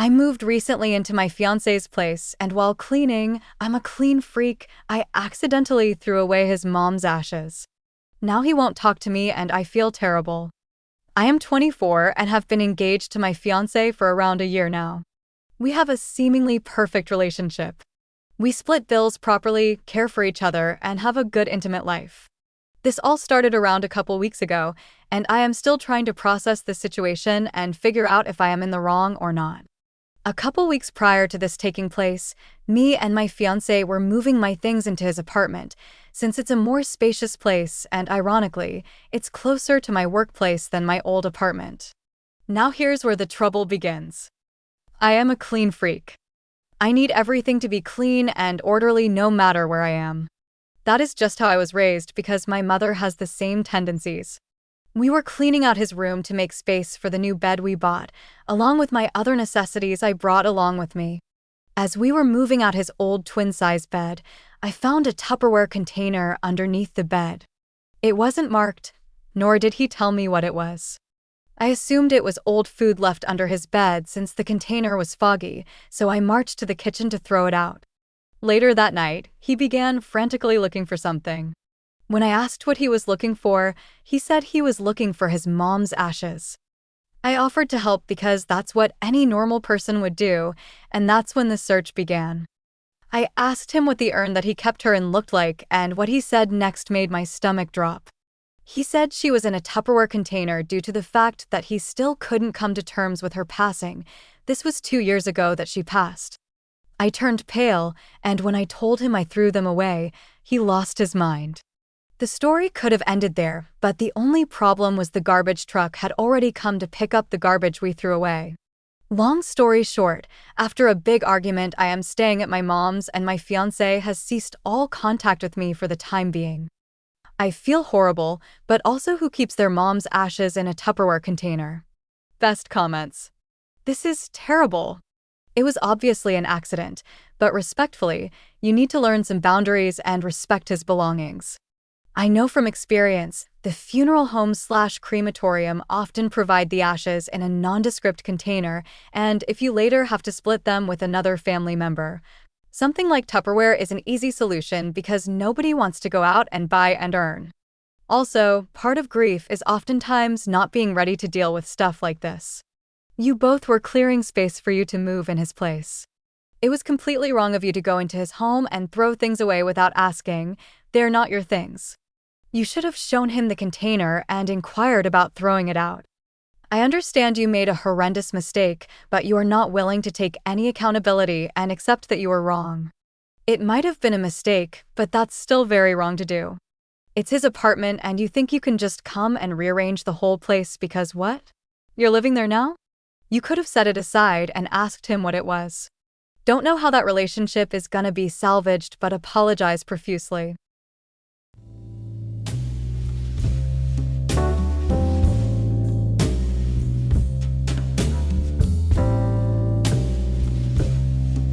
I moved recently into my fiancé's place, and while cleaning, I'm a clean freak, I accidentally threw away his mom's ashes. Now he won't talk to me and I feel terrible. I am 24 and have been engaged to my fiancé for around a year now. We have a seemingly perfect relationship. We split bills properly, care for each other, and have a good intimate life. This all started around a couple weeks ago, and I am still trying to process this situation and figure out if I am in the wrong or not. A couple weeks prior to this taking place, me and my fiancé were moving my things into his apartment, since it's a more spacious place and, ironically, it's closer to my workplace than my old apartment. Now here's where the trouble begins. I am a clean freak. I need everything to be clean and orderly no matter where I am. That is just how I was raised because my mother has the same tendencies. We were cleaning out his room to make space for the new bed we bought, along with my other necessities I brought along with me. As we were moving out his old twin-size bed, I found a Tupperware container underneath the bed. It wasn't marked, nor did he tell me what it was. I assumed it was old food left under his bed since the container was foggy, so I marched to the kitchen to throw it out. Later that night, he began frantically looking for something. When I asked what he was looking for, he said he was looking for his mom's ashes. I offered to help because that's what any normal person would do, and that's when the search began. I asked him what the urn that he kept her in looked like, and what he said next made my stomach drop. He said she was in a Tupperware container due to the fact that he still couldn't come to terms with her passing. This was 2 years ago that she passed. I turned pale, and when I told him I threw them away, he lost his mind. The story could have ended there, but the only problem was the garbage truck had already come to pick up the garbage we threw away. Long story short, after a big argument, I am staying at my mom's and my fiancé has ceased all contact with me for the time being. I feel horrible, but also who keeps their mom's ashes in a Tupperware container? Best comments. This is terrible. It was obviously an accident, but respectfully, you need to learn some boundaries and respect his belongings. I know from experience, the funeral home/crematorium often provide the ashes in a nondescript container, and if you later have to split them with another family member, something like Tupperware is an easy solution because nobody wants to go out and buy and earn. Also, part of grief is oftentimes not being ready to deal with stuff like this. You both were clearing space for you to move in his place. It was completely wrong of you to go into his home and throw things away without asking. They're not your things. You should have shown him the container and inquired about throwing it out. I understand you made a horrendous mistake, but you are not willing to take any accountability and accept that you were wrong. It might have been a mistake, but that's still very wrong to do. It's his apartment and you think you can just come and rearrange the whole place because what? You're living there now? You could have set it aside and asked him what it was. Don't know how that relationship is gonna be salvaged, but apologize profusely.